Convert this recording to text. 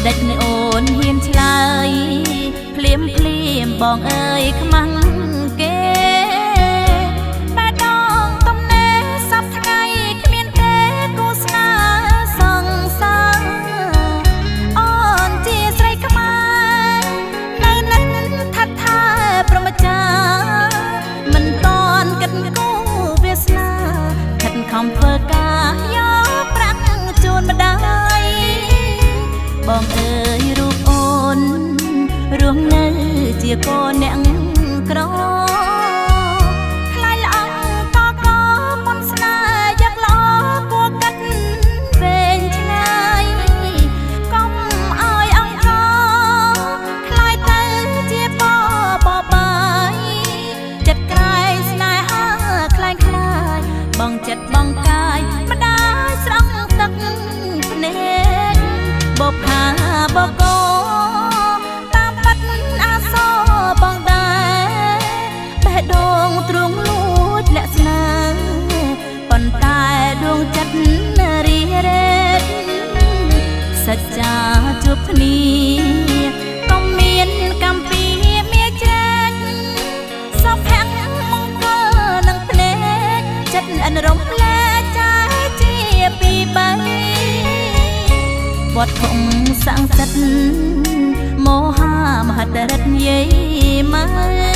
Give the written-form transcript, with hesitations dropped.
ដេចនៃអូនហ៊ានឆ្លើយភ្លាមបងអើយខ្មាំងគេបែដងទំនេរសពថ្ងៃគ្មានទេគូស្នេហ៍សង្សារអូនជាស្រីខ្មែរនៅនឹងថាត់ថាប្រមចាមិនតន់គិតគូវាសនាខិតខំធ្វើការយកប្រាក់ជូនម្ដាយបងអើយរូបអូនរស់នៅជាកូនអ្នកក្រខ្លាយល្អកកមន្តស្នេហ៍យកល្អគួរកាត់វែងឆ្ងាយកុំឲ្យអង្គខ្លាយទៅជាបបាយចិត្តក្រែងស្នេហាខ្លាយបងចិត្តបងកាយម្ដាយស្រង់ទឹកភ្នែកបបផាបកោតាមបាត់អាសបងដែរបេះដូងទ្រង់លួចលាក់ស្នេហ៍ប៉ុន្តែដួងចិត្តរីរ៉េតសច្ចាជួបគ្នាក៏មានកម្មពីមាច្រែកសុភ័ក្រមង្គលនឹងភ្នែកចិត្តអនរំលែកចាយជាពីបីវត្តធំសង្កសិទ្ធមហាមហិតរិទ្ធយាយម៉ែ